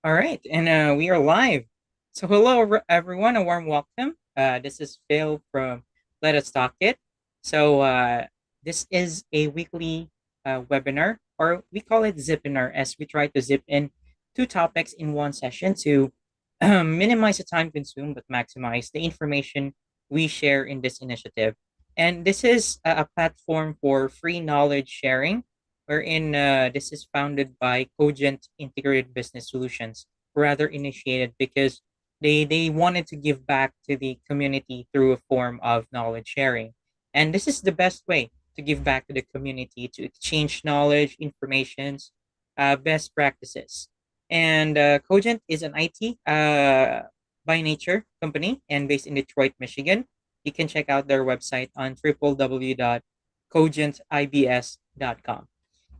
All right, and we are live. So, hello, everyone. A warm welcome. This is Phil from Let Us Talk It. So, this is a weekly webinar, or we call it Zipinar, as we try to zip in two topics in one session to minimize the time consumed but maximize the information we share in this initiative. And this is a platform for free knowledge sharing wherein this is founded by Cogent Integrated Business Solutions, rather initiated because they wanted to give back to the community through a form of knowledge sharing. And this is the best way to give back to the community to exchange knowledge, informations, best practices. And Cogent is an IT by nature company and based in Detroit, Michigan. You can check out their website on www.cogentibs.com.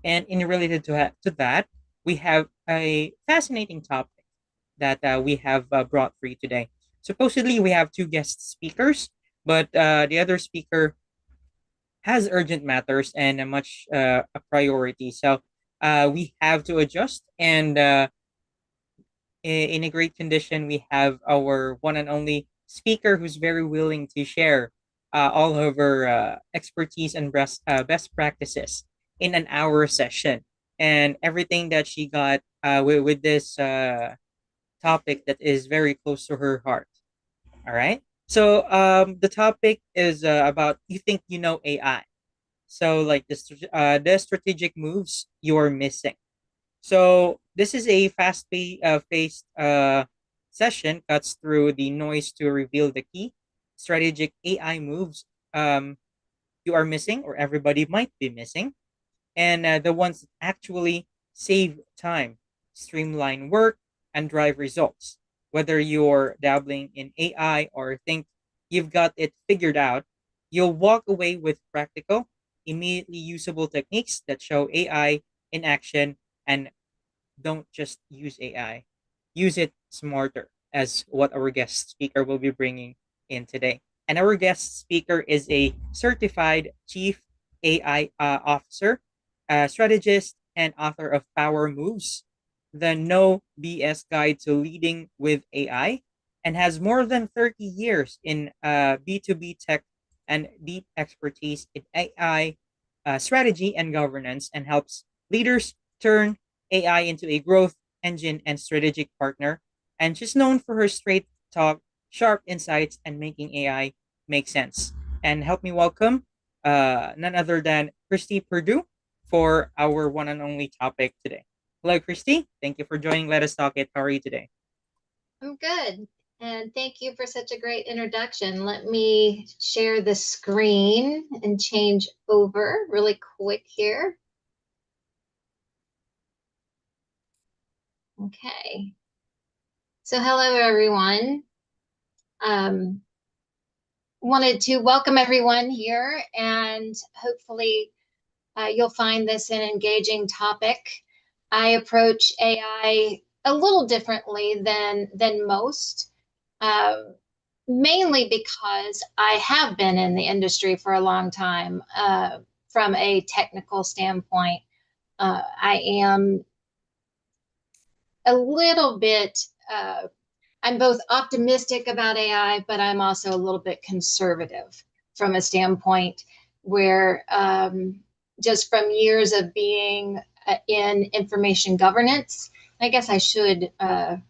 And in related to that, we have a fascinating topic that we have brought for you today. Supposedly, we have two guest speakers, but the other speaker has urgent matters and a much a priority. So we have to adjust. And in a great condition, we have our one and only speaker who's very willing to share all of her expertise and best practices in an hour session. And everything that she got with this topic that is very close to her heart. All right. So the topic is about you think you know AI. So like the strategic moves you're missing. So this is a paced session cuts through the noise to reveal the key strategic AI moves you are missing or everybody might be missing, and the ones that actually save time, streamline work, and drive results. Whether you're dabbling in AI or think you've got it figured out, you'll walk away with practical, immediately usable techniques that show AI in action and don't just use AI. Use it smarter, as what our guest speaker will be bringing in today. And our guest speaker is a certified chief AI officer, strategist, and author of Power Moves, the No BS Guide to Leading with AI, and has more than 30 years in B2B tech and deep expertise in AI strategy and governance, and helps leaders turn AI into a growth engine and strategic partner. And she's known for her straight talk, sharp insights, and making AI make sense. And help me welcome none other than Christy Purdue for our one and only topic today. Hello, Christy. Thank you for joining Let Us Talk It. How are you today? I'm good. And thank you for such a great introduction. Let me share the screen and change over really quick here. Okay. So hello, everyone. Wanted to welcome everyone here, and hopefully you'll find this an engaging topic. I approach AI a little differently than most, mainly because I have been in the industry for a long time. From a technical standpoint, I am a little bit, I'm both optimistic about AI, but I'm also a little bit conservative from a standpoint where just from years of being in information governance, I guess I should, I'll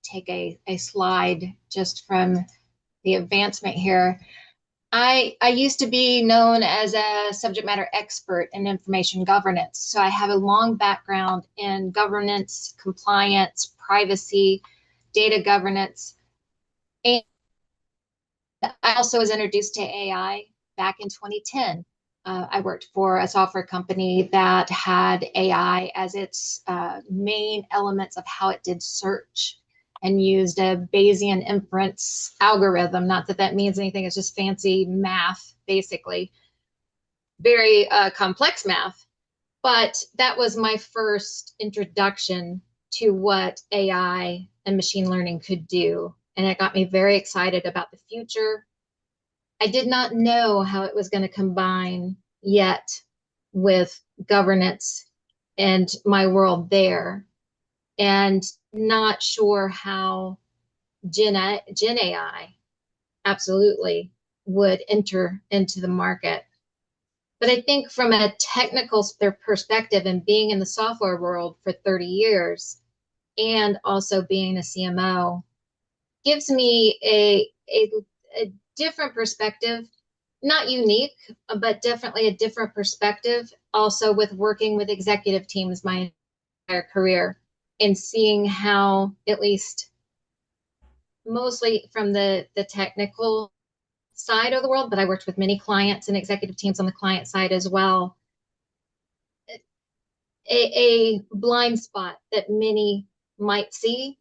take a slide just from the advancement here. I used to be known as a subject matter expert in information governance. So I have a long background in governance, compliance, privacy, data governance. And I also was introduced to AI back in 2010. I worked for a software company that had AI as its main elements of how it did search and used a Bayesian inference algorithm. Not that that means anything, it's just fancy math, basically. Very complex math. But that was my first introduction to what AI and machine learning could do. And it got me very excited about the future. I did not know how it was going to combine yet with governance and my world there. and not sure how Gen AI absolutely would enter into the market. But I think from a technical perspective and being in the software world for 30 years and also being a CMO gives me a different perspective, not unique, but definitely a different perspective. Also with working with executive teams my entire career and seeing how, at least mostly from the technical side of the world, but I worked with many clients and executive teams on the client side as well, a blind spot that many might see.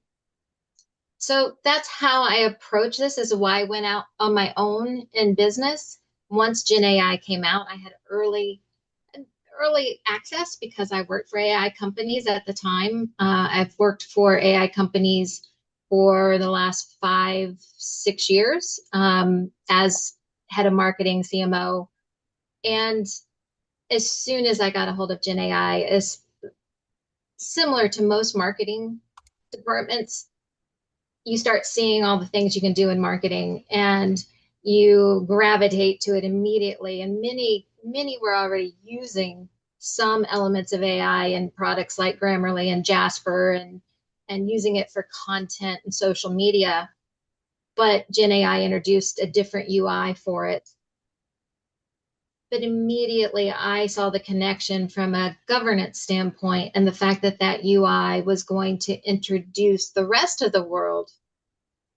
So that's how I approach this, is why I went out on my own in business. Once Gen AI came out, I had early access because I worked for AI companies at the time. I've worked for AI companies for the last 5-6 years as head of marketing, CMO. And as soon as I got a hold of Gen AI, is similar to most marketing departments, you start seeing all the things you can do in marketing and you gravitate to it immediately. And many were already using some elements of AI in products like Grammarly and Jasper and using it for content and social media. But Gen AI introduced a different UI for it. But immediately I saw the connection from a governance standpoint and the fact that that UI was going to introduce the rest of the world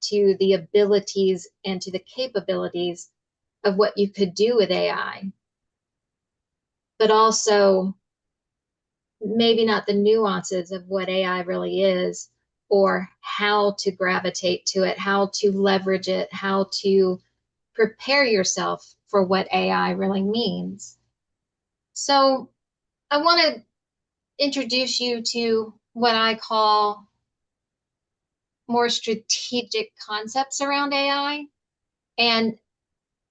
to the abilities and to the capabilities of what you could do with AI, but also maybe not the nuances of what AI really is or how to gravitate to it, how to leverage it, how to prepare yourself for what AI really means. So I want to introduce you to what I call more strategic concepts around AI and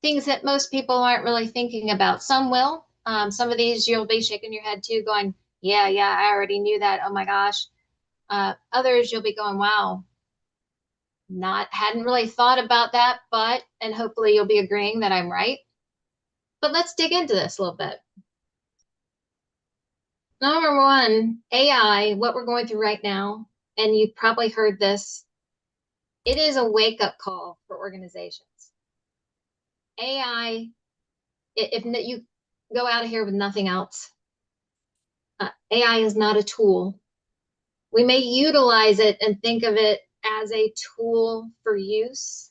things that most people aren't really thinking about. Some will. Some of these you'll be shaking your head too, going, yeah, I already knew that. Oh my gosh. Others you'll be going, wow, hadn't really thought about that, and hopefully you'll be agreeing that I'm right. But let's dig into this a little bit. Number one, AI, what we're going through right now, and you've probably heard this, it is a wake-up call for organizations. AI, if you go out of here with nothing else, AI is not a tool. We may utilize it and think of it as a tool for use,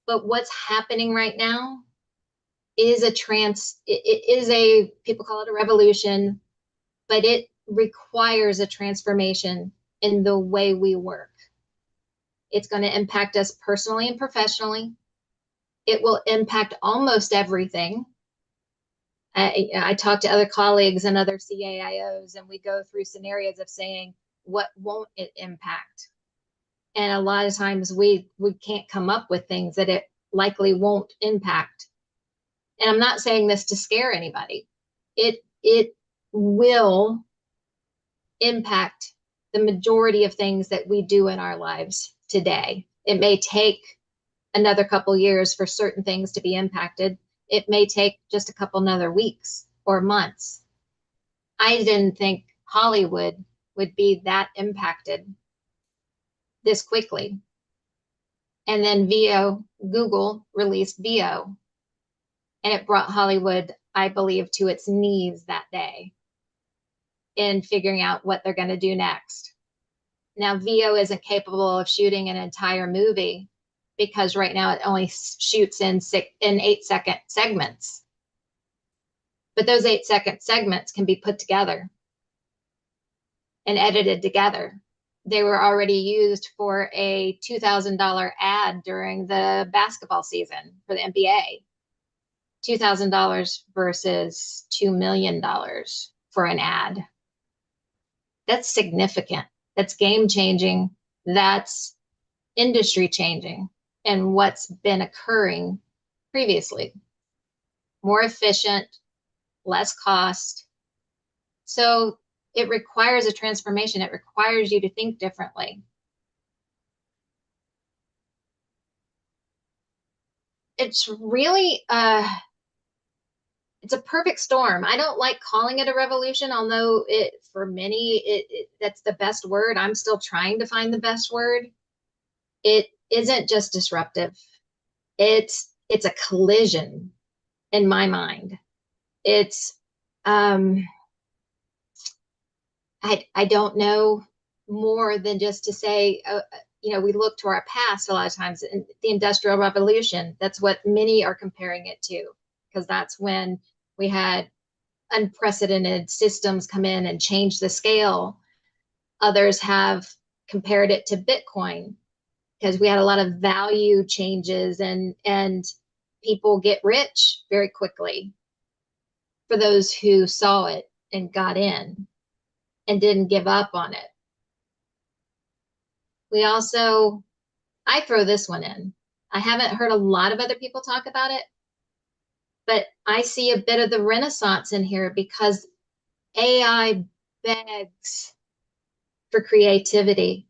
but what's happening right now is people call it a revolution, but it requires a transformation in the way we work. It's going to impact us personally and professionally. It will impact almost everything. I talk to other colleagues and other CIOs, and we go through scenarios of saying, what won't it impact? And a lot of times we can't come up with things that it likely won't impact. And I'm not saying this to scare anybody. It will impact the majority of things that we do in our lives today. It may take another couple years for certain things to be impacted. It may take just a couple another weeks or months. I didn't think Hollywood would be that impacted this quickly. And then Google released VO, and it brought Hollywood, I believe, to its knees that day in figuring out what they're going to do next. Now, VO isn't capable of shooting an entire movie because right now it only shoots in 8-second segments. But those 8-second segments can be put together and edited together. They were already used for a $2,000 ad during the basketball season for the NBA. $2,000 versus $2 million for an ad. That's significant. That's game changing. That's industry changing and what's been occurring previously. More efficient, less cost. So it requires a transformation. It requires you to think differently. It's really it's a perfect storm. I don't like calling it a revolution, although it for many that's the best word. I'm still trying to find the best word. It isn't just disruptive. It's a collision in my mind. It's I don't know more than just to say, we look to our past a lot of times. In the Industrial Revolution, that's what many are comparing it to, because that's when we had unprecedented systems come in and change the scale. Others have compared it to Bitcoin because we had a lot of value changes and people get rich very quickly for those who saw it and got in and didn't give up on it. We also, I throw this one in. I haven't heard a lot of other people talk about it, but I see a bit of the renaissance in here because AI begs for creativity.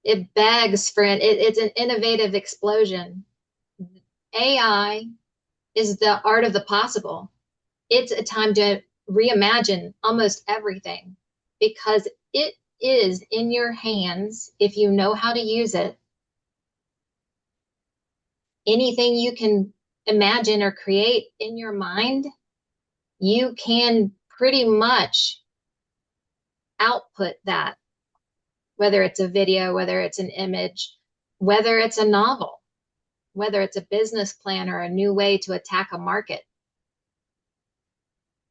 It begs for it. It's an innovative explosion. AI is the art of the possible. It's a time to reimagine almost everything because it is in your hands if you know how to use it. Anything you can imagine or create in your mind, you can pretty much output that, whether it's a video, whether it's an image, whether it's a novel, whether it's a business plan or a new way to attack a market.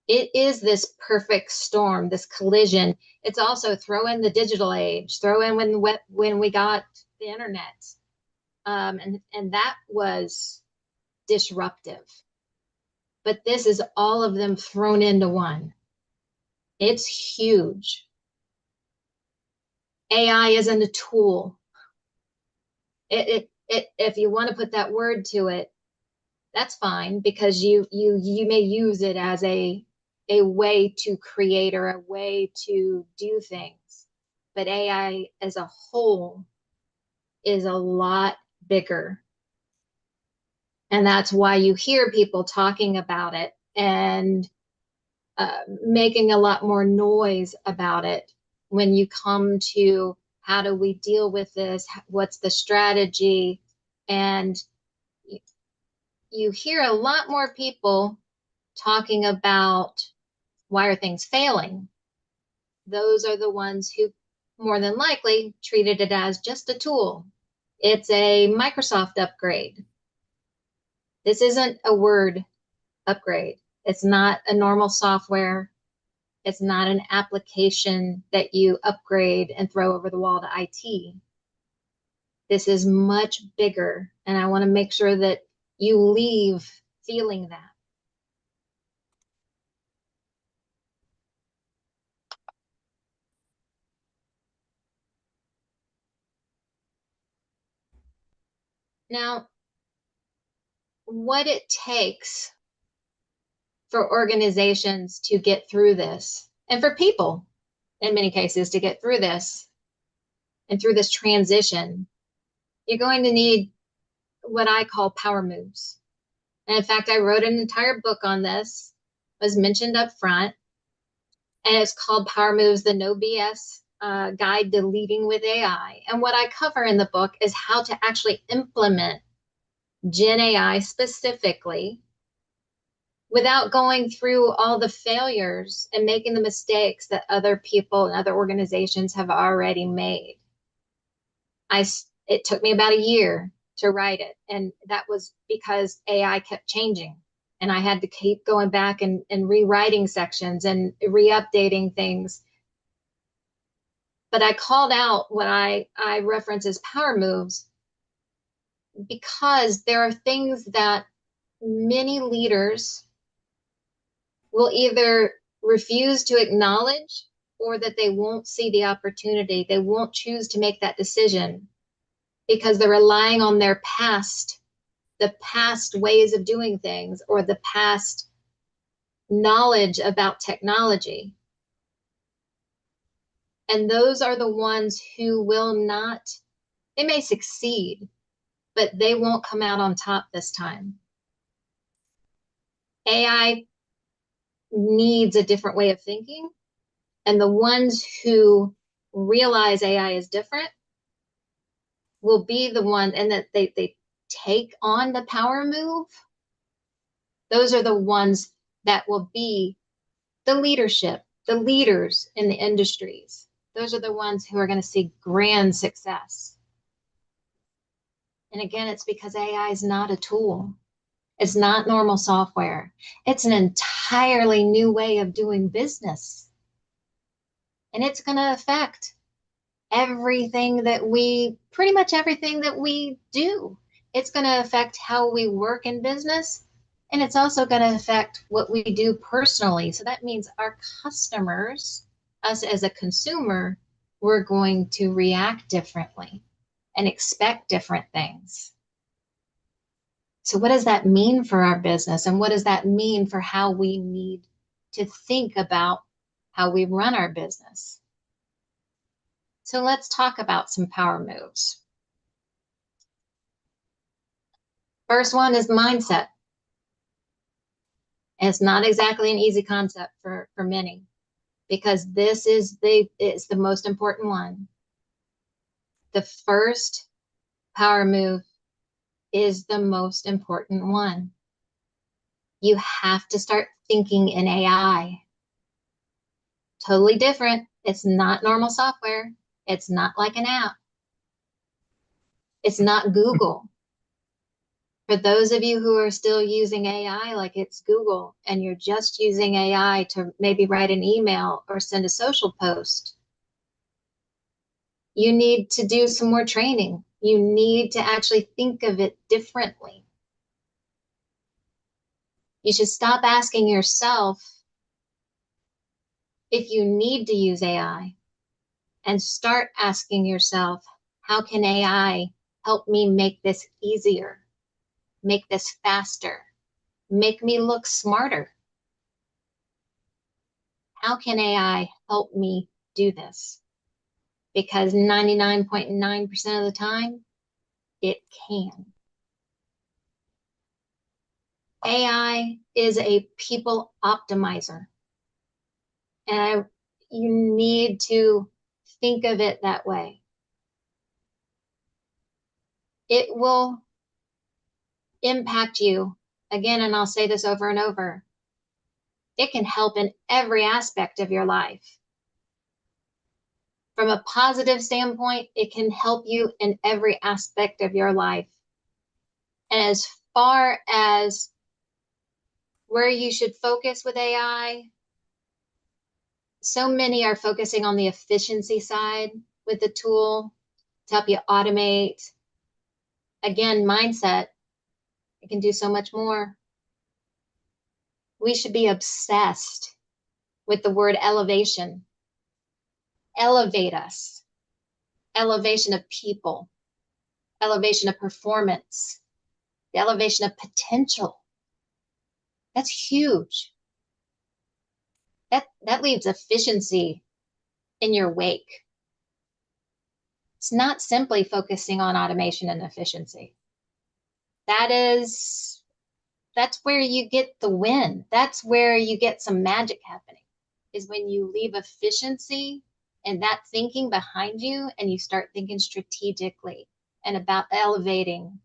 It is this perfect storm, this collision. It's also throw in the digital age, throw in when we got the internet. And that was disruptive. But this is all of them thrown into one. It's huge. AI isn't a tool. If you want to put that word to it, that's fine because you may use it as a way to create or a way to do things. But AI as a whole is a lot bigger. And that's why you hear people talking about it and making a lot more noise about it when you come to how do we deal with this? What's the strategy? And you hear a lot more people talking about why are things failing? Those are the ones who more than likely treated it as just a tool. It's a Microsoft upgrade. This isn't a Word upgrade. It's not a normal software. It's not an application that you upgrade and throw over the wall to IT. This is much bigger, and I want to make sure that you leave feeling that. Now, what it takes for organizations to get through this, and for people, in many cases, to get through this and through this transition, you're going to need what I call power moves. And in fact, I wrote an entire book on this, was mentioned up front, and it's called Power Moves, the No BS Guide to Leading with AI. And what I cover in the book is how to actually implement Gen AI specifically without going through all the failures and making the mistakes that other people and other organizations have already made. It took me about a year to write it, and that was because AI kept changing, and I had to keep going back and rewriting sections and re-updating things. But I called out what I reference as power moves because there are things that many leaders will either refuse to acknowledge or that they won't see the opportunity. They won't choose to make that decision because they're relying on their past, the past ways of doing things or the past knowledge about technology. And those are the ones who will not, they may succeed, but they won't come out on top this time. AI needs a different way of thinking. And the ones who realize AI is different will be the one, and that they take on the power move. Those are the ones that will be the leadership, the leaders in the industries. Those are the ones who are going to see grand success. And again, it's because AI is not a tool. It's not normal software. It's an entirely new way of doing business. And it's going to affect everything that pretty much everything that we do. It's going to affect how we work in business. And it's also going to affect what we do personally. So that means our customers, us as a consumer, we're going to react differently and expect different things. So what does that mean for our business? And what does that mean for how we need to think about how we run our business? So let's talk about some power moves. First one is mindset. And it's not exactly an easy concept for many, because this is it's the most important one. The first power move is the most important one. You have to start thinking in AI. Totally different. It's not normal software. It's not like an app. It's not Google. For those of you who are still using AI like it's Google, and you're just using AI to maybe write an email or send a social post, you need to do some more training. You need to actually think of it differently. You should stop asking yourself if you need to use AI and start asking yourself, how can AI help me make this easier, make this faster, make me look smarter? How can AI help me do this? Because 99.9% of the time, it can. AI is a people optimizer. And you need to think of it that way. It will impact you. Again, and I'll say this over and over, it can help in every aspect of your life. From a positive standpoint, it can help you in every aspect of your life. And as far as where you should focus with AI, so many are focusing on the efficiency side with the tool to help you automate. Again, mindset, it can do so much more. We should be obsessed with the word elevation. Elevate us. Elevation of people. Elevation of performance. The elevation of potential. That's huge. That leaves efficiency in your wake. It's not simply focusing on automation and efficiency. That's where you get the win. That's where you get some magic happening, is when you leave efficiency and that thinking behind you, and you start thinking strategically and about elevating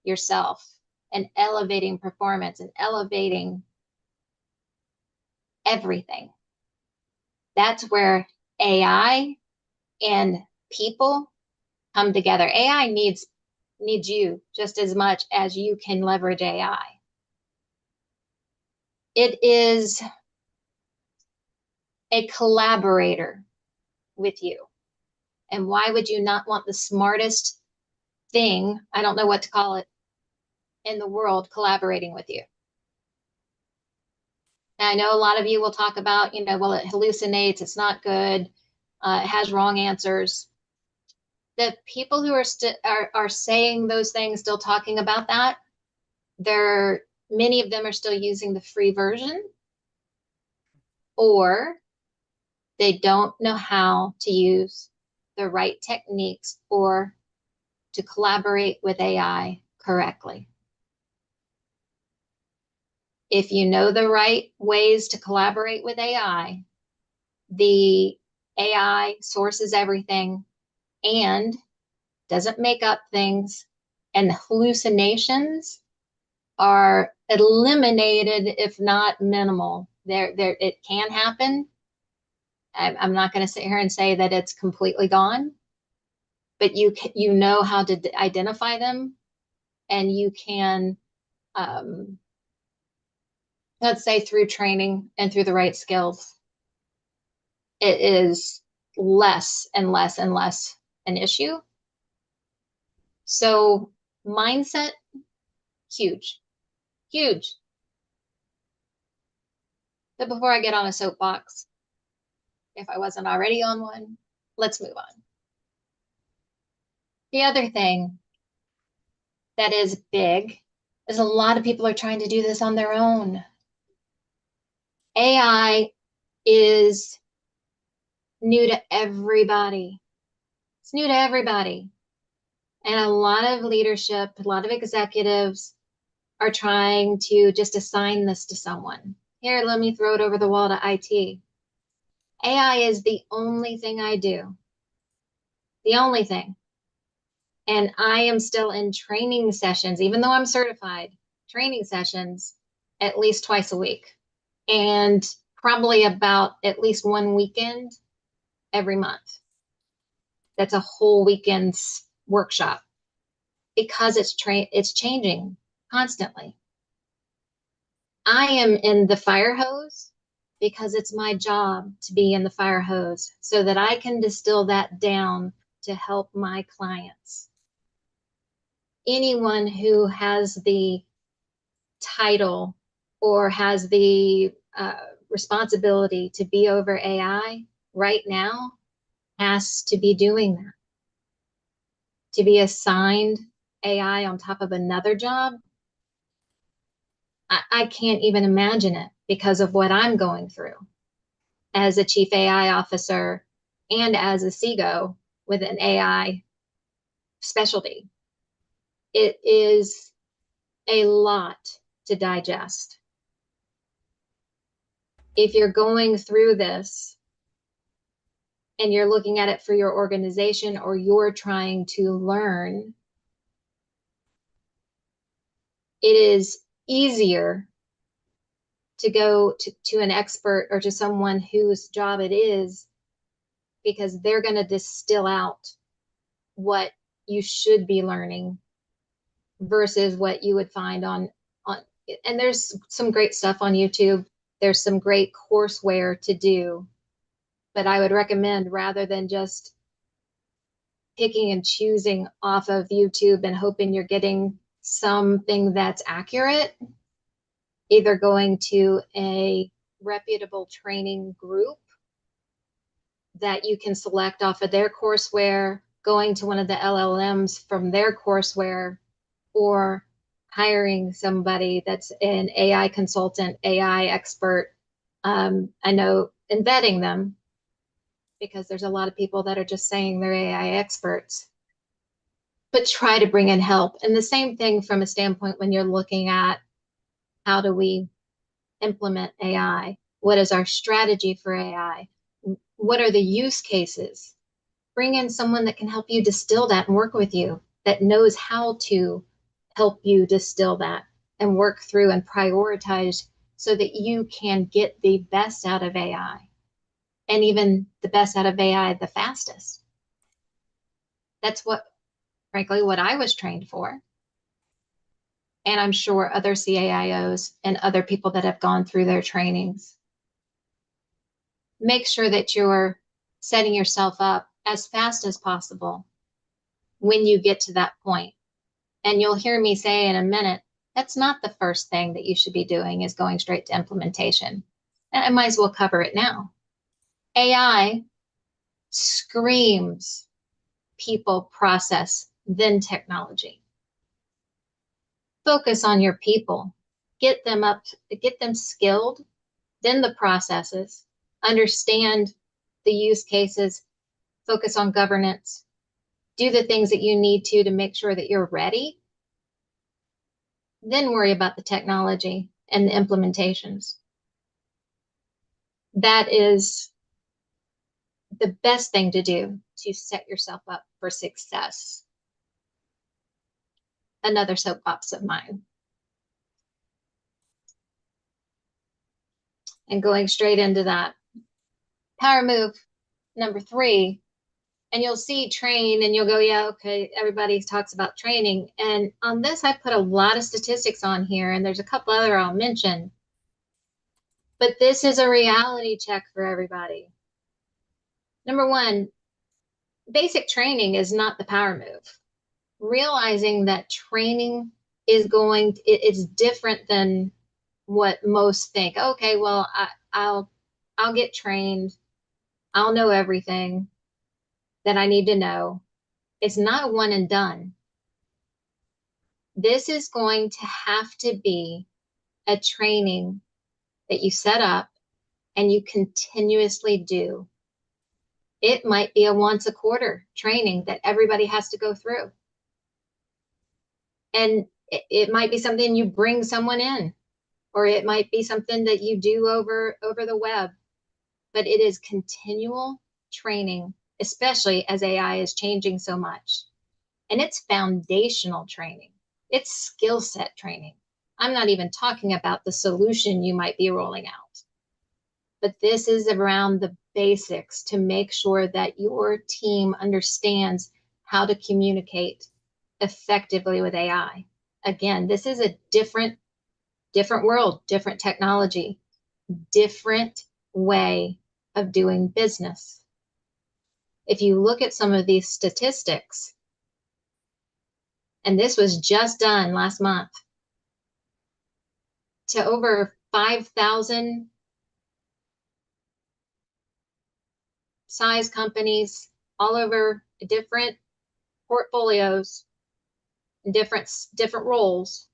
yourself and elevating performance and elevating everything. That's where AI and people come together. AI needs you just as much as you can leverage AI. It is a collaborator with you. And why would you not want the smartest thing, I don't know what to call it, in the world collaborating with you? And I know a lot of you will talk about, well, it hallucinates, it's not good, it has wrong answers. The people who are saying those things, still talking about that, many of them are still using the free version, or They don't know how to use the right techniques or to collaborate with AI correctly. If you know the right ways to collaborate with AI, the AI sources everything and doesn't make up things, and hallucinations are eliminated, if not minimal. It can happen. I'm not going to sit here and say that it's completely gone, but you know how to identify them, and you can, let's say, through training and through the right skills, it is less and less and less an issue. So mindset, huge, huge. But before I get on a soapbox, if I wasn't already on one, let's move on. The other thing that is big is a lot of people are trying to do this on their own. AI is new to everybody. It's new to everybody. And a lot of leadership, a lot of executives are trying to just assign this to someone. Here, let me throw it over the wall to IT. AI is the only thing I do. The only thing. And I am still in training sessions, even though I'm certified, training sessions at least twice a week. And probably about at least one weekend every month. That's a whole weekend's workshop because it's changing constantly. I am in the fire hose because it's my job to be in the fire hose so that I can distill that down to help my clients. Anyone who has the title or has the responsibility to be over AI right now has to be doing that. To be assigned AI on top of another job, I can't even imagine it because of what I'm going through as a chief AI officer and as a CIGO with an AI specialty. It is a lot to digest. If you're going through this and you're looking at it for your organization or you're trying to learn, it is easier to go to an expert or to someone whose job it is because they're going to distill out what you should be learning versus what you would find on and there's some great stuff on YouTube. There's some great courseware to do, but I would recommend rather than just picking and choosing off of YouTube and hoping you're getting something that's accurate, either going to a reputable training group that you can select off of their courseware, going to one of the LLMs from their courseware, or hiring somebody that's an AI consultant, AI expert. I know, and vetting them, because there's a lot of people that are just saying they're AI experts, but try to bring in help. And the same thing from a standpoint when you're looking at how do we implement AI? What is our strategy for AI? What are the use cases? Bring in someone that can help you distill that and work with you, that knows how to help you distill that and work through and prioritize so that you can get the best out of AI, and even the best out of AI the fastest. That's frankly, what I was trained for. And I'm sure other CIOs and other people that have gone through their trainings. Make sure that you're setting yourself up as fast as possible when you get to that point. And you'll hear me say in a minute, that's not the first thing that you should be doing, is going straight to implementation. And I might as well cover it now. AI screams people, process, then technology. Focus on your people. Get them skilled, then the processes. Understand the use cases, focus on governance, do the things that you need to make sure that you're ready, then worry about the technology and the implementations. That is the best thing to do to set yourself up for success. Another soapbox of mine. And going straight into that. Power move number 3. And you'll see train and you'll go, yeah, okay, everybody talks about training. And on this, I put a lot of statistics on here, and there's a couple other I'll mention. But this is a reality check for everybody. Number 1, basic training is not the power move. Realizing that training is it's different than what most think. Okay, well, I'll get trained. I'll know everything that I need to know. It's not a one and done. This is going to have to be a training that you set up and you continuously do. It might be a once a quarter training that everybody has to go through. And it might be something you bring someone in, or it might be something that you do over the web. But it is continual training, especially as AI is changing so much. And it's foundational training. It's skill set training. I'm not even talking about the solution you might be rolling out. But this is around the basics to make sure that your team understands how to communicate effectively with AI. Again, this is a different world, different technology, different way of doing business. If you look at some of these statistics, and this was just done last month, to over 5,000 size companies all over different portfolios and different roles,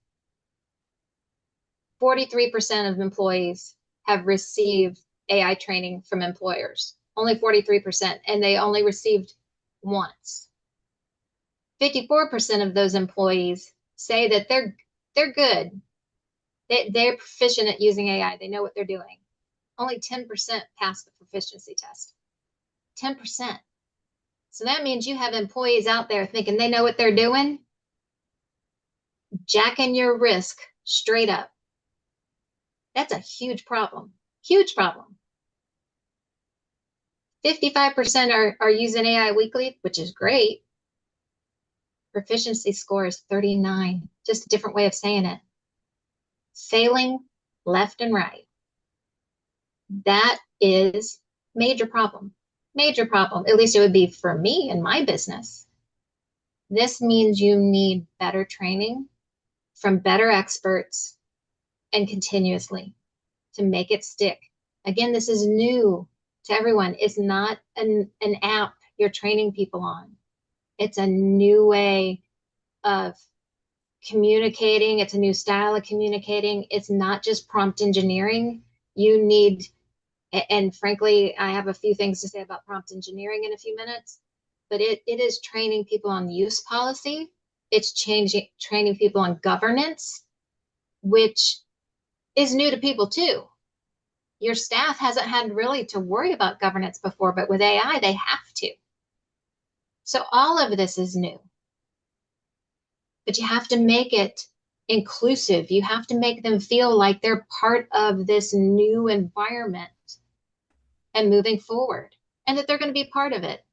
43% of employees have received AI training from employers. Only 43%, and they only received once. 54% of those employees say that they're good. They're proficient at using AI. They know what they're doing. Only 10% pass the proficiency test. 10%. So that means you have employees out there thinking they know what they're doing, jacking your risk straight up. That's a huge problem. Huge problem. 55% are using AI weekly, which is great. Proficiency score is 39, just a different way of saying it. Failing left and right. That is major problem. Major problem. At least it would be for me in my business. This means you need better training from better experts and continuously to make it stick. Again, this is new to everyone. It's not an app you're training people on. It's a new way of communicating. It's a new style of communicating. It's not just prompt engineering. You need, and frankly, I have a few things to say about prompt engineering in a few minutes, but it is training people on use policy. It's training people on governance, which is new to people too. Your staff hasn't had really to worry about governance before, but with AI, they have to. So all of this is new. But you have to make it inclusive. You have to make them feel like they're part of this new environment and moving forward, and that they're going to be part of it.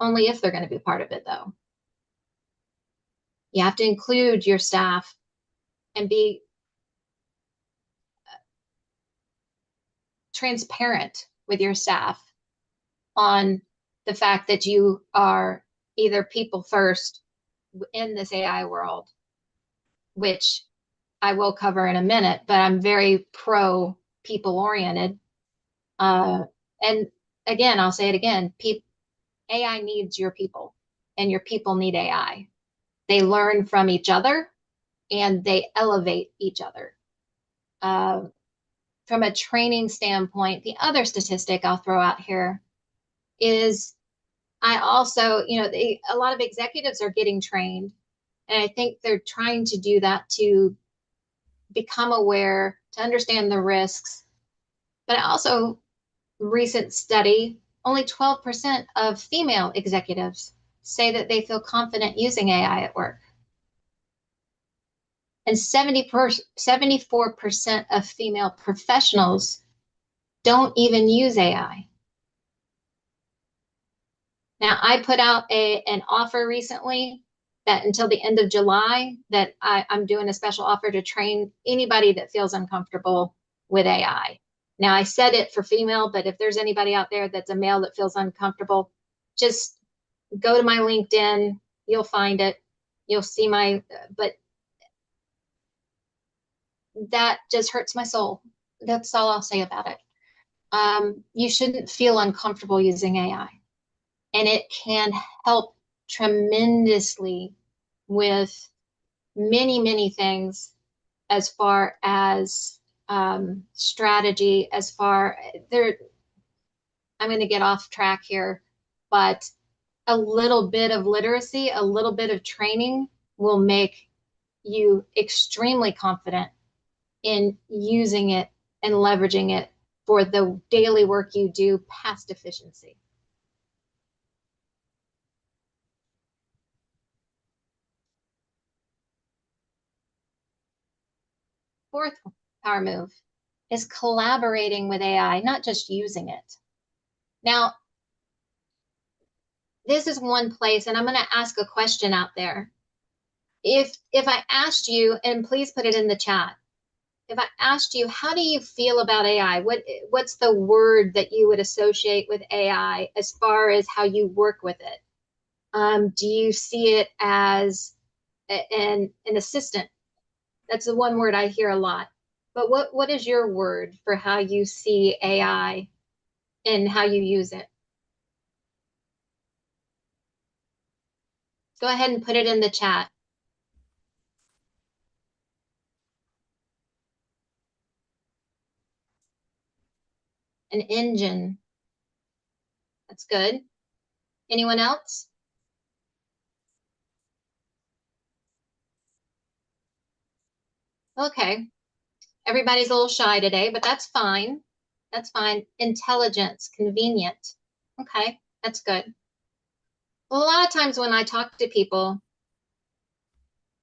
Only if they're going to be part of it, though. You have to include your staff and be transparent with your staff on the fact that you are either people first in this AI world, which I will cover in a minute, but I'm very pro people oriented. And again, I'll say it again, AI needs your people, and your people need AI. They learn from each other and they elevate each other. From a training standpoint, the other statistic I'll throw out here is I also, a lot of executives are getting trained, and I think they're trying to do that to become aware, to understand the risks. But also, recent study, only 12% of female executives say that they feel confident using AI at work. And 74% of female professionals don't even use AI. Now, I put out an offer recently that until the end of July, that I'm doing a special offer to train anybody that feels uncomfortable with AI. Now, I said it for female, but if there's anybody out there that's a male that feels uncomfortable, just go to my LinkedIn. You'll find it. You'll see but that just hurts my soul. That's all I'll say about it. You shouldn't feel uncomfortable using AI. And it can help tremendously with many, many things as far as strategy, I'm going to get off track here, but a little bit of literacy, a little bit of training will make you extremely confident in using it and leveraging it for the daily work you do past efficiency. Fourth power move is collaborating with AI, not just using it. Now, this is one place, and I'm going to ask a question out there. If I asked you, and please put it in the chat, if I asked you, how do you feel about AI? What's the word that you would associate with AI as far as how you work with it? Do you see it as an assistant? That's the one word I hear a lot. But what is your word for how you see AI and how you use it? Go ahead and put it in the chat. An engine. That's good. Anyone else? Okay. Everybody's a little shy today, but that's fine. That's fine. Intelligence, convenient. Okay, that's good. A lot of times when I talk to people,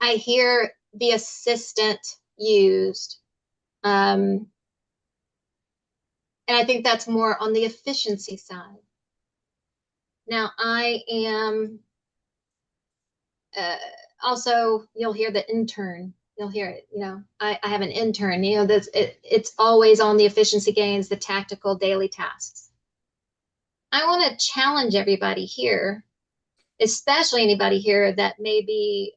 I hear the assistant used. And I think that's more on the efficiency side. Now, I am also, you'll hear the intern. You'll hear it, I have an intern, it's always on the efficiency gains, the tactical daily tasks. I want to challenge everybody here, especially anybody here that may be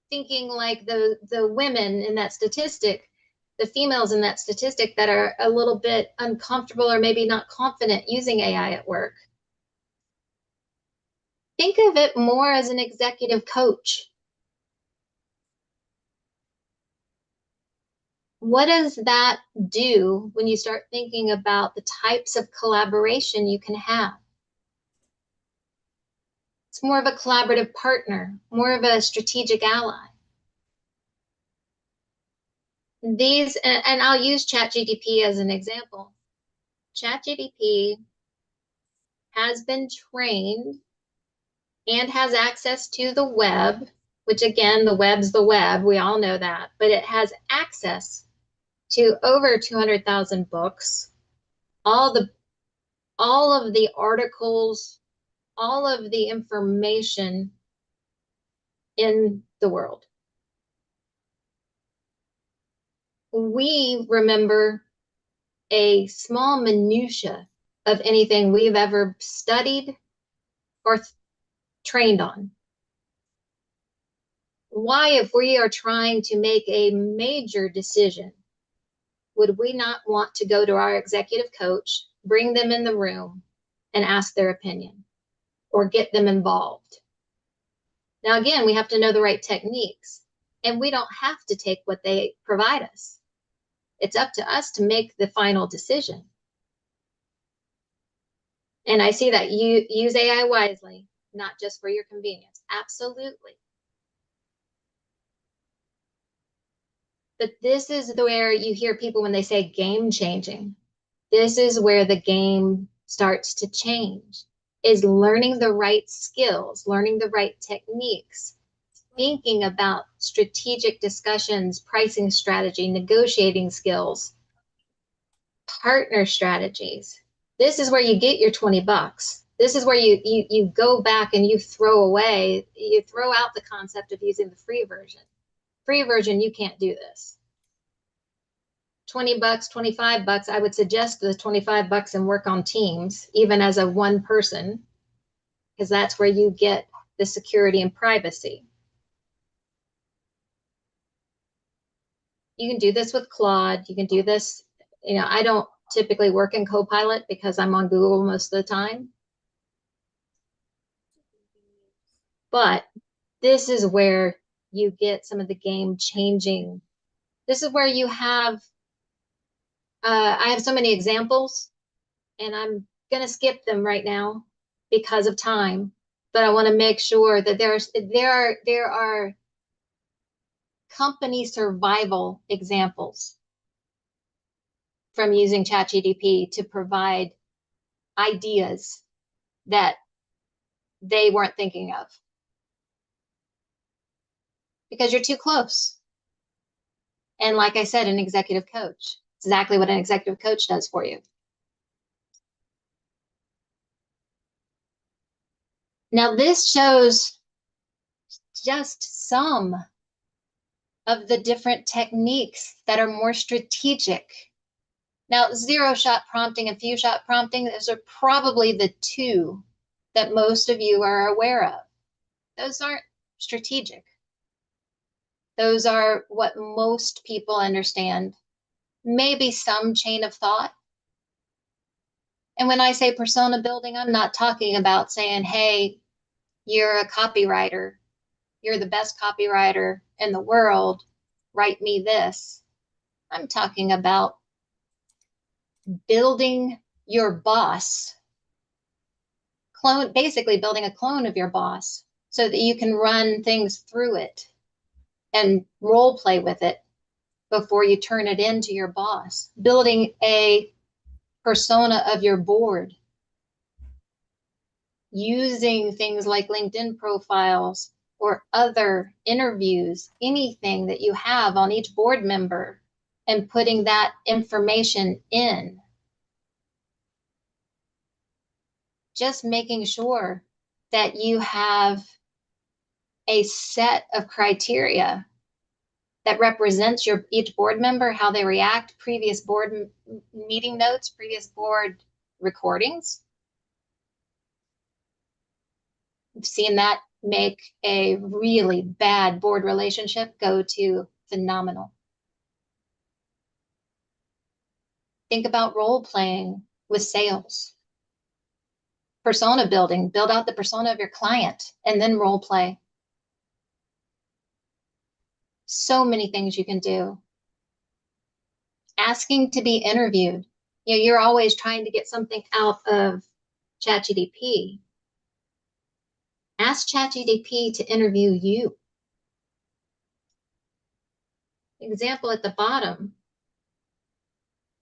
thinking like the women in that statistic, the females in that statistic that are a little bit uncomfortable or maybe not confident using AI at work. Think of it more as an executive coach. What does that do when you start thinking about the types of collaboration you can have? It's more of a collaborative partner, more of a strategic ally. These, and I'll use ChatGPT as an example. ChatGPT has been trained and has access to the web, which again, the web's the web, we all know that, but it has access to over 200,000 books, all of the articles, all of the information in the world. We remember a small minutia of anything we've ever studied or trained on. Why, if we are trying to make a major decision, would we not want to go to our executive coach, bring them in the room, and ask their opinion or get them involved? Now, again, we have to know the right techniques, and we don't have to take what they provide us. It's up to us to make the final decision. And I see that you use AI wisely, not just for your convenience. Absolutely. But this is where you hear people when they say game changing. This is where the game starts to change, is learning the right skills, learning the right techniques, thinking about strategic discussions, pricing strategy, negotiating skills, partner strategies. This is where you get your $20. This is where you go back and you throw out the concept of using the free version. Free version, you can't do this. $20, $25, I would suggest the $25 and work on Teams, even as a one person, because that's where you get the security and privacy. You can do this with Claude. You can do this, I don't typically work in Copilot because I'm on Google most of the time. But this is where you get some of the game changing. This is where you have, I have so many examples, and I'm going to skip them right now because of time. But I want to make sure that there are company survival examples from using ChatGPT to provide ideas that they weren't thinking of because you're too close. And like I said, an executive coach, exactly what an executive coach does for you. Now, this shows just some of the different techniques that are more strategic. Now, zero-shot prompting and few-shot prompting, those are probably the two that most of you are aware of. Those aren't strategic. Those are what most people understand. Maybe some chain of thought. And when I say persona building, I'm not talking about saying, hey, you're a copywriter. You're the best copywriter in the world. Write me this. I'm talking about building your boss, basically building a clone of your boss so that you can run things through it and role play with it before you turn it into your boss. Building a persona of your board, using things like LinkedIn profiles or other interviews, anything that you have on each board member, and putting that information in. Just making sure that you have a set of criteria that represents each board member, how they react, previous board meeting notes, previous board recordings. I've seen that make a really bad board relationship go to phenomenal. Think about role playing with sales. Persona building, build out the persona of your client and then role play. So many things you can do. Asking to be interviewed. You're always trying to get something out of ChatGPT. Ask ChatGPT to interview you. Example at the bottom.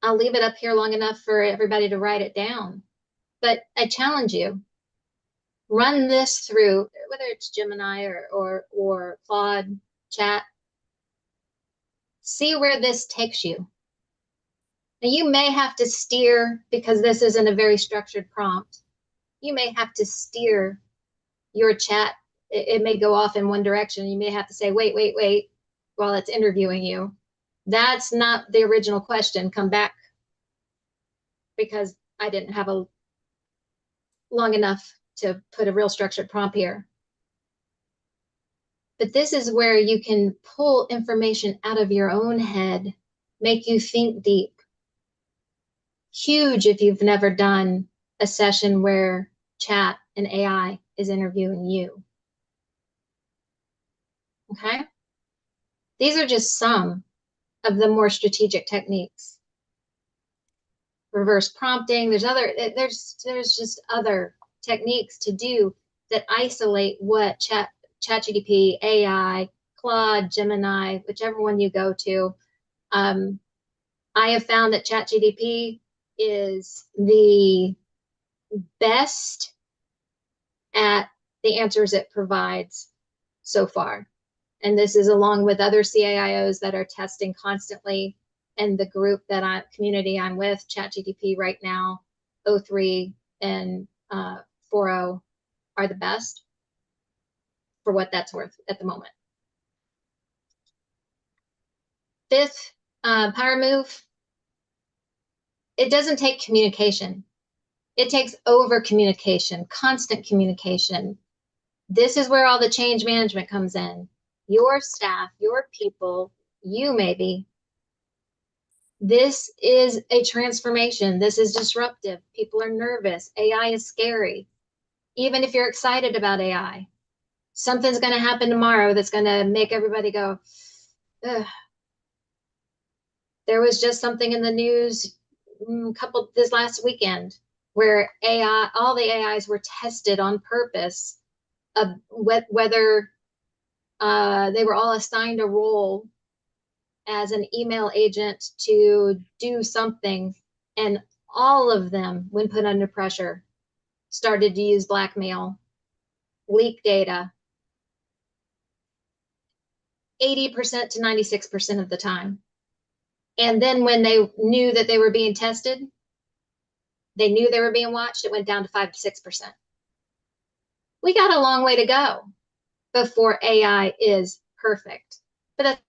I'll leave it up here long enough for everybody to write it down. But I challenge you, run this through, whether it's Gemini or Claude Chat. See where this takes you. Now, you may have to steer, because this isn't a very structured prompt, you may have to steer your chat. It may go off in one direction. You may have to say, wait, while it's interviewing you. That's not the original question. Come back, because I didn't have a long enough to put a real structured prompt here. But this is where you can pull information out of your own head, make you think deep. Huge if you've never done a session where chat and AI is interviewing you. Okay? These are just some of the more strategic techniques. reverse prompting. There's just other techniques to do that isolate what ChatGPT, AI, Claude, Gemini, whichever one you go to. I have found that ChatGPT is the best at the answers it provides so far. And this is along with other CIOs that are testing constantly. And the community I'm with, ChatGPT right now, O3 and 4.0 are the best for what that's worth at the moment. Fifth power move, it doesn't take communication. It takes over communication, constant communication. This is where all the change management comes in. Your staff, your people, you maybe. This is a transformation. This is disruptive. People are nervous. AI is scary. Even if you're excited about AI, something's going to happen tomorrow that's going to make everybody go, ugh. There was just something in the news this last weekend where all the AIs were tested on purpose, whether they were all assigned a role as an email agent to do something, and all of them, when put under pressure, started to use blackmail, leak data, 80% to 96% of the time. And then when they knew that they were being tested, they knew they were being watched, it went down to 5 to 6%. We got a long way to go before AI is perfect. But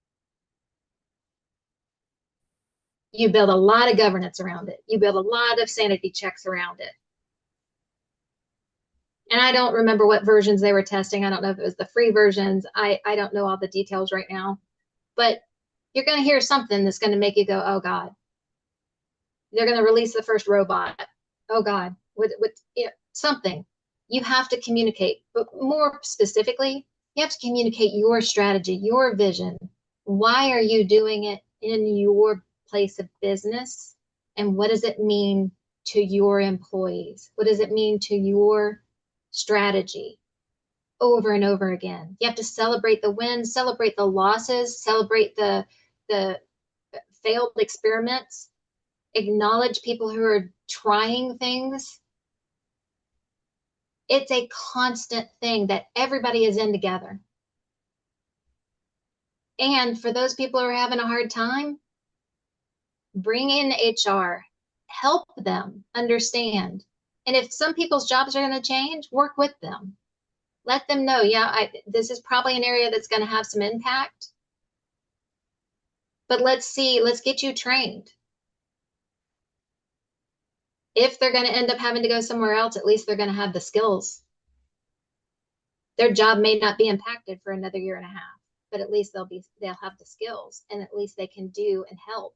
you build a lot of governance around it. You build a lot of sanity checks around it. And I don't remember what versions they were testing. I don't know if it was the free versions. I don't know all the details right now. But you're going to hear something that's going to make you go, oh, God. They're going to release the first robot. Oh, God. Something. You have to communicate. But more specifically, you have to communicate your strategy, your vision. Why are you doing it in your place of business? And what does it mean to your employees? What does it mean to your strategy? Over and over again. You have to celebrate the wins, celebrate the losses, celebrate the failed experiments, acknowledge people who are trying things. It's a constant thing that everybody is in together. And for those people who are having a hard time, bring in HR, help them understand. And if some people's jobs are going to change, work with them. Let them know, yeah, this is probably an area that's going to have some impact. But let's get you trained. If they're going to end up having to go somewhere else, at least they're going to have the skills. Their job may not be impacted for another year and a half, but at least they'll have the skills, and at least they can do and help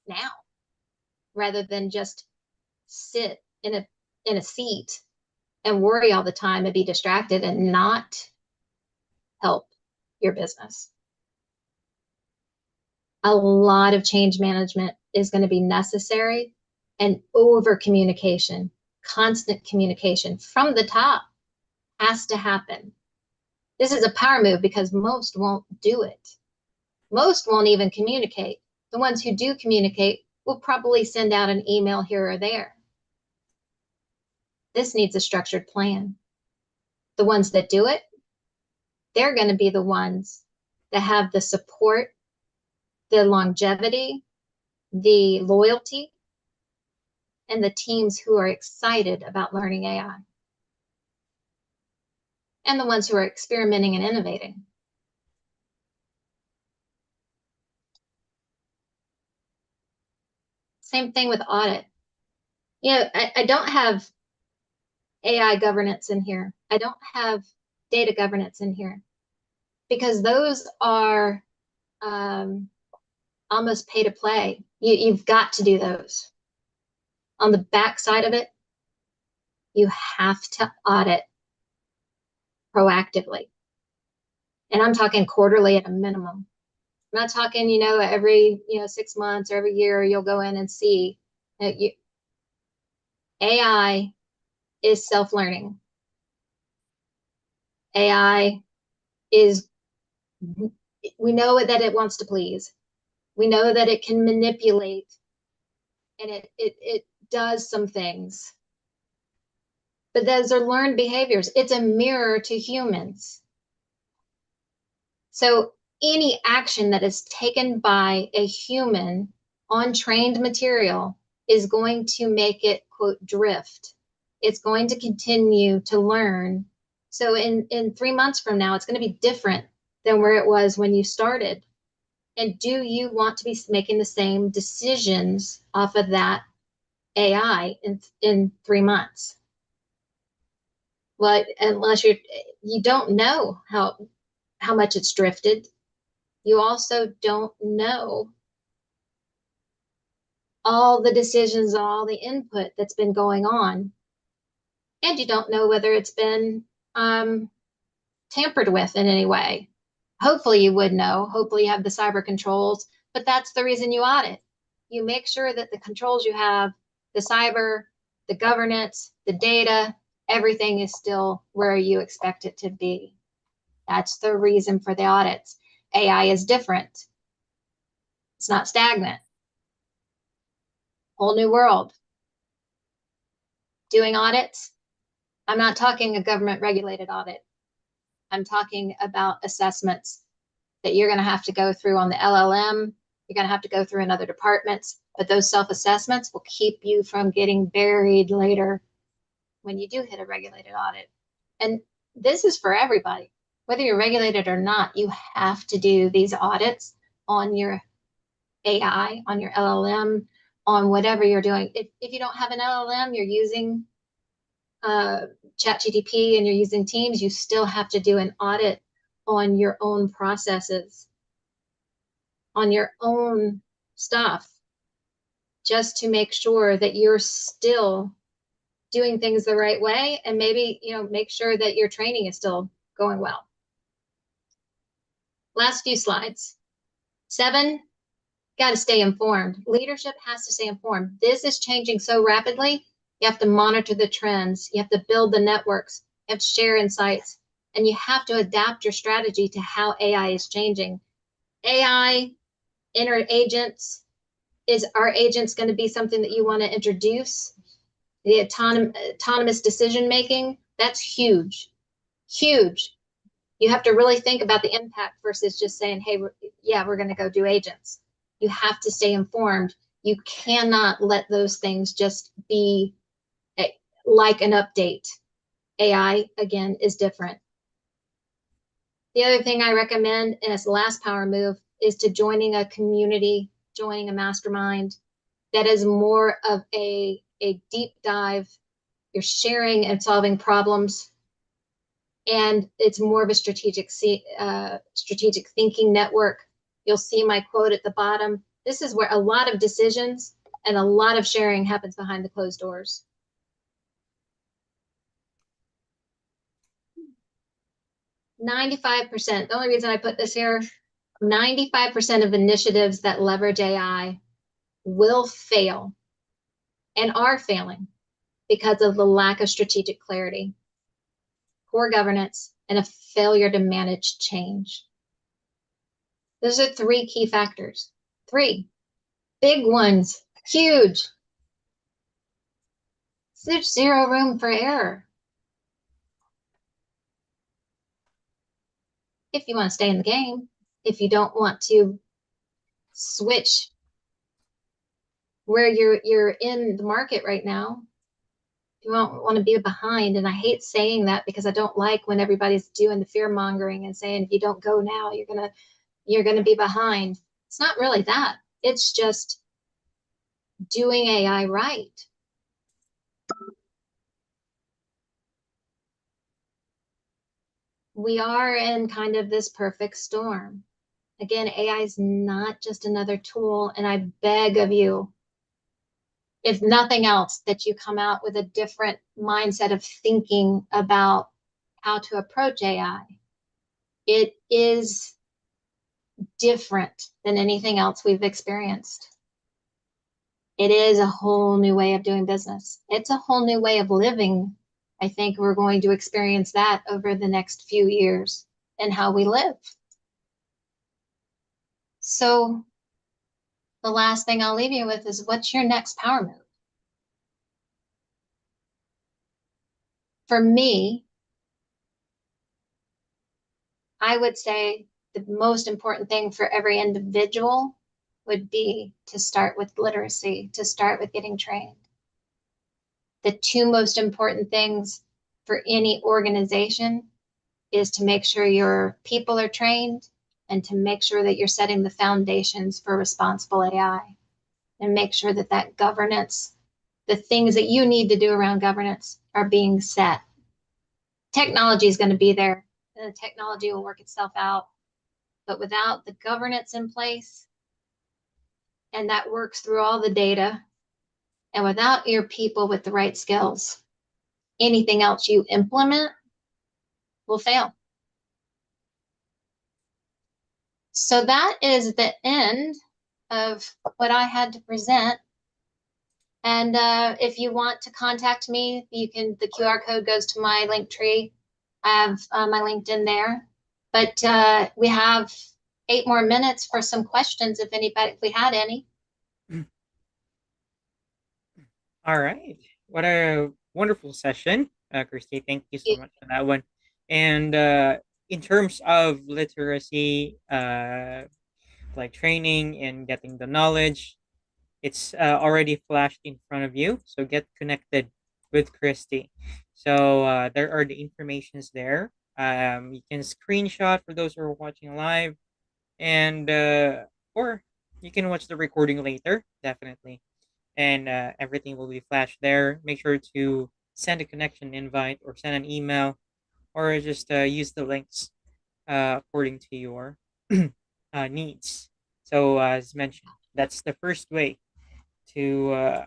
now, rather than just sit in a seat and worry all the time and be distracted and not help your business. A lot of change management is going to be necessary, and over communication, constant communication from the top has to happen. This is a power move because most won't do it. Most won't even communicate. The ones who do communicate will probably send out an email here or there. This needs a structured plan. The ones that do it, they're going to be the ones that have the support, the longevity, the loyalty, and the teams who are excited about learning AI. And the ones who are experimenting and innovating. Same thing with audit. I don't have AI governance in here. I don't have data governance in here because those are almost pay to play. You've got to do those. On the back side of it, you have to audit proactively. And I'm talking quarterly at a minimum. I'm not talking, every 6 months or every year you'll go in and see AI is self-learning. AI is, we know that it wants to please. We know that it can manipulate, and it does some things. But those are learned behaviors. It's a mirror to humans. So any action that is taken by a human on trained material is going to make it, quote, drift. It's going to continue to learn. So in 3 months from now, it's going to be different than where it was when you started. And do you want to be making the same decisions off of that AI in 3 months? Well, unless you don't know how much it's drifted. You also don't know all the decisions, all the input that's been going on. And you don't know whether it's been tampered with in any way. Hopefully you would know. Hopefully you have the cyber controls, but that's the reason you audit. You make sure that the controls you have, the cyber, the governance, the data, everything is still where you expect it to be. That's the reason for the audits. AI is different. It's not stagnant. Whole new world. Doing audits, I'm not talking a government regulated audit. I'm talking about assessments that you're going to have to go through on the LLM. You're going to have to go through in other departments, but those self-assessments will keep you from getting buried later when you do hit a regulated audit. And this is for everybody. Whether you're regulated or not, you have to do these audits on your AI, on your LLM, on whatever you're doing. If you don't have an LLM, you're using ChatGPT and you're using Teams, you still have to do an audit on your own processes, on your own stuff, just to make sure that you're still doing things the right way, and maybe, make sure that your training is still going well. Last few slides. 7, got to stay informed. Leadership has to stay informed. This is changing so rapidly. You have to monitor the trends. You have to build the networks. You have to share insights. And you have to adapt your strategy to how AI is changing. AI, inner agents, is our agents going to be something that you want to introduce? The autonomous decision-making, that's huge. Huge. You have to really think about the impact versus just saying, hey, we're going to go do agents. You have to stay informed. You cannot let those things just be like an update. AI, again, is different. The other thing I recommend, and it's the last power move, is to joining a community, joining a mastermind that is more of a deep dive. You're sharing and solving problems, and it's more of a strategic thinking network. You'll see my quote at the bottom. This is where a lot of decisions and a lot of sharing happens behind the closed doors. 95%, the only reason I put this here, 95% of initiatives that leverage AI will fail and are failing because of the lack of strategic clarity, poor governance, and a failure to manage change. Those are 3 key factors. 3 big ones, huge. There's zero room for error. If you want to stay in the game, if you don't want to switch where you're in the market right now, you don't want to be behind. And I hate saying that because I don't like when everybody's doing the fear mongering and saying, if you don't go now, you're gonna be behind. It's not really that. It's just doing AI right. We are in kind of this perfect storm. Again, AI is not just another tool, and I beg of you, if nothing else, that you come out with a different mindset of thinking about how to approach AI. It is different than anything else we've experienced. It is a whole new way of doing business. It's a whole new way of living. I think we're going to experience that over the next few years and how we live. So the last thing I'll leave you with is, what's your next power move? For me, I would say the most important thing for every individual would be to start with literacy, to start with getting trained. The two most important things for any organization is to make sure your people are trained and to make sure that you're setting the foundations for responsible AI, and make sure that that governance, the things that you need to do around governance, are being set. Technology is going to be there, and the technology will work itself out. But without the governance in place, and that works through all the data, and without your people with the right skills, anything else you implement will fail. So that is the end of what I had to present. And if you want to contact me, you can. The QR code goes to my link tree. I have my LinkedIn there. But we have 8 more minutes for some questions, if we had any. All right. What a wonderful session, Christy. Thank you so much for that one. And in terms of literacy, like training and getting the knowledge, it's already flashed in front of you. So get connected with Christy. So there are the informations there. You can screenshot for those who are watching live, and or you can watch the recording later, definitely. And everything will be flashed there. Make sure to send a connection invite or send an email, or just use the links according to your needs. So, as mentioned, that's the first way to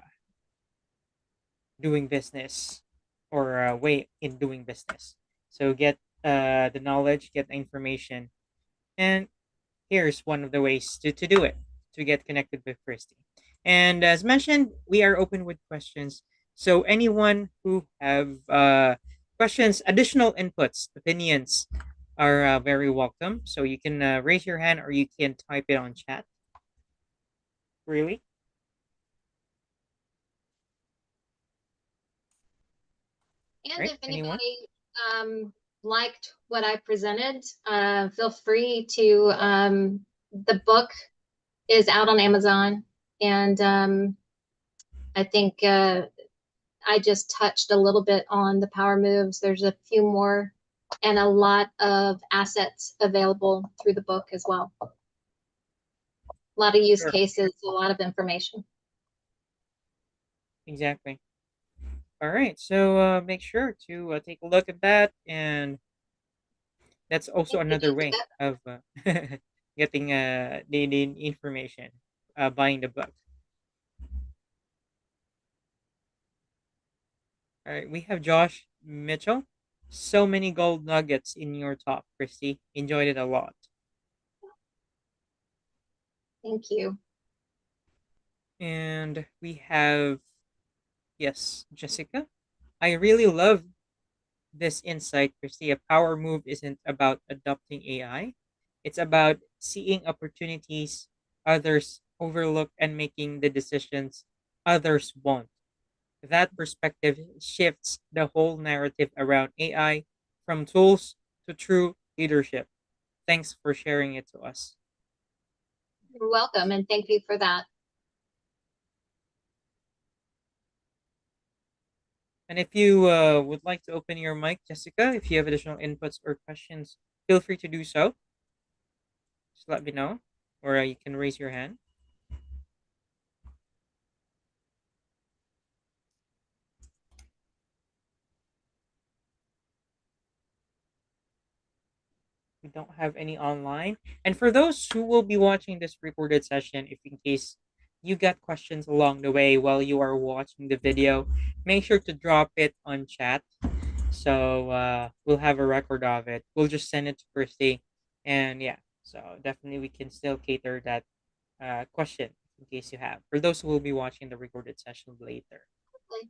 doing business, or way in doing business. So, get the knowledge, get the information, and here's one of the ways to do it, to get connected with Christy. And as mentioned, we are open with questions. So anyone who have questions, additional inputs, opinions are very welcome. So you can raise your hand or you can type it on chat. Really? And Right? if Anyone? anybody liked what I presented, feel free to, the book is out on Amazon. And I think I just touched a little bit on the power moves. There's a few more and a lot of assets available through the book as well. A lot of use Sure. cases, a lot of information. Exactly. All right. So make sure to take a look at that, and that's also another way of getting the information, buying the book. All right, we have Josh Mitchell. So many gold nuggets in your talk, Christy. Enjoyed it a lot. Thank you. And we have, yes, Jessica. I really love this insight, Christy. A power move isn't about adopting AI, it's about seeing opportunities others overlook and making the decisions others won't. That perspective shifts the whole narrative around AI from tools to true leadership. Thanks for sharing it to us. You're welcome, and thank you for that. And if you would like to open your mic, Jessica, if you have additional inputs or questions, feel free to do so. Just let me know, or you can raise your hand. We don't have any online. And for those who will be watching this recorded session, if in case you got questions along the way while you are watching the video, make sure to drop it on chat. So we'll have a record of it. We'll just send it to Christy. And yeah, so definitely we can still cater that question in case you have. For those who will be watching the recorded session later. Okay.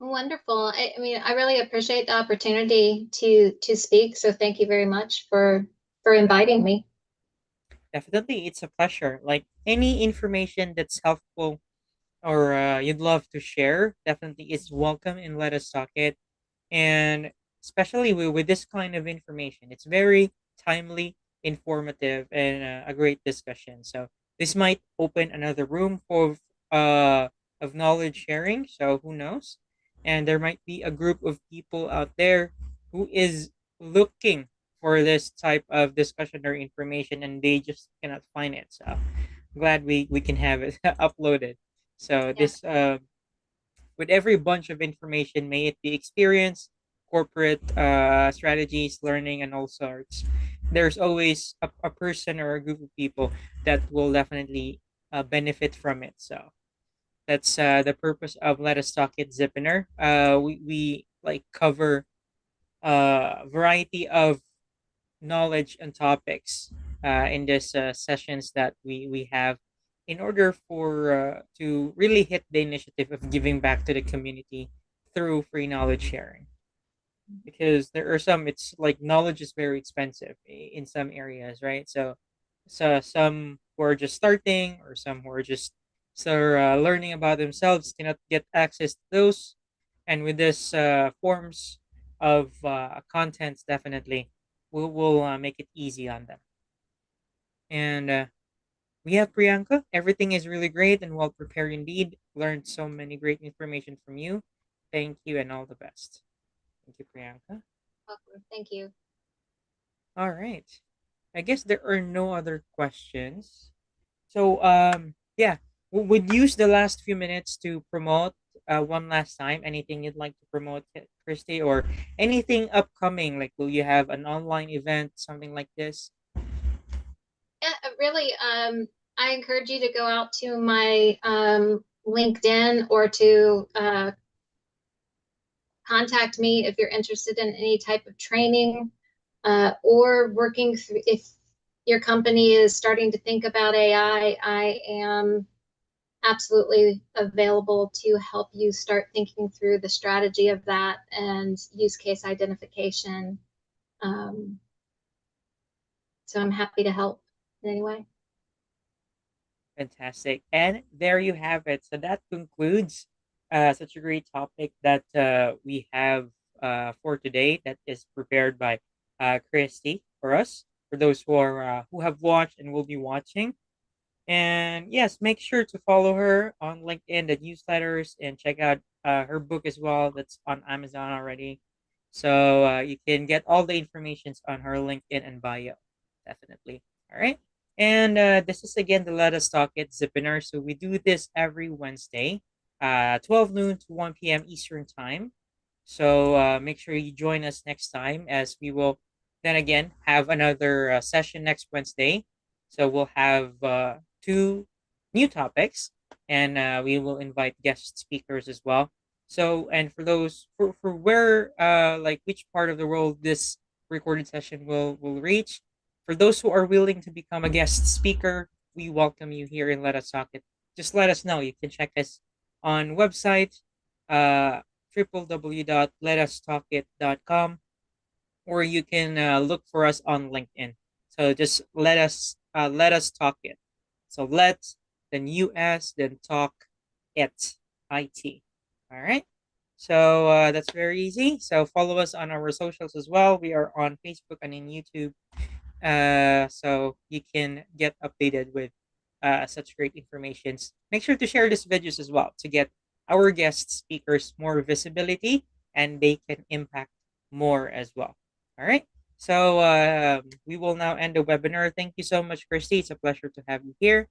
Wonderful. I mean, I really appreciate the opportunity to speak. So thank you very much for inviting me. Definitely, it's a pleasure. Like any information that's helpful or you'd love to share, definitely is welcome and let us talk it. And especially with this kind of information, it's very timely, informative, and a great discussion. So this might open another room uh, of knowledge sharing. So who knows? And there might be a group of people out there who is looking for this type of discussion or information, and they just cannot find it. So glad we can have it uploaded. So Yeah. this with every bunch of information, may it be experience, corporate strategies, learning, and all sorts, there's always a person or a group of people that will definitely benefit from it. So that's the purpose of Let Us Talk It Zipinar. We like cover a variety of knowledge and topics in this sessions that we have in order for to really hit the initiative of giving back to the community through free knowledge sharing, because there are some, it's like knowledge is very expensive in some areas, right? So some who are just starting or some who are just learning about themselves cannot get access to those, and with this forms of contents, definitely will make it easy on them. And we have Priyanka. Everything is really great and well prepared indeed. Learned so many great information from you. Thank you and all the best. Thank you, Priyanka. Welcome. Thank you. All right. I guess there are no other questions. So yeah, we'd use the last few minutes to promote one last time. Anything you'd like to promote, Christy, or anything upcoming? Like, will you have an online event, something like this? Yeah, really, I encourage you to go out to my LinkedIn or to contact me if you're interested in any type of training or working through. If your company is starting to think about AI, I am absolutely available to help you start thinking through the strategy of that and use case identification. Um, so I'm happy to help in any way. Fantastic. And there you have it. So that concludes such a great topic that we have for today, that is prepared by Christy for us, for those who are who have watched and will be watching. And yes, make sure to follow her on LinkedIn, the newsletters, and check out her book as well. That's on Amazon already. So you can get all the informations on her LinkedIn and bio. Definitely. All right. And this is again the Let Us Talk It Zipinar. So we do this every Wednesday, 12 noon to 1 p.m. Eastern Time. So make sure you join us next time, as we will then again have another session next Wednesday. So we'll have two new topics, and we will invite guest speakers as well. So, and for those for where like which part of the world this recorded session will reach, for those who are willing to become a guest speaker, we welcome you here and Let Us Talk It. Just let us know. You can check us on website uh www.letustalkit.com, or you can look for us on LinkedIn. So just let us talk it. So let, then us, then talk it, it. All right. So that's very easy. So follow us on our socials as well. We are on Facebook and in YouTube. So you can get updated with such great informations. Make sure to share these videos as well to get our guest speakers more visibility, and they can impact more as well. All right. So we will now end the webinar. Thank you so much, Christy. It's a pleasure to have you here.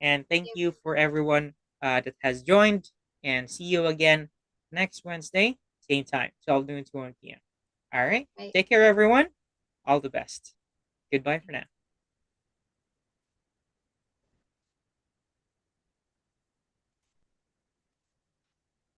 And thank you for everyone that has joined. And see you again next Wednesday, same time, 12 noon to 1 p.m. All right. Right. Take care, everyone. All the best. Goodbye for now.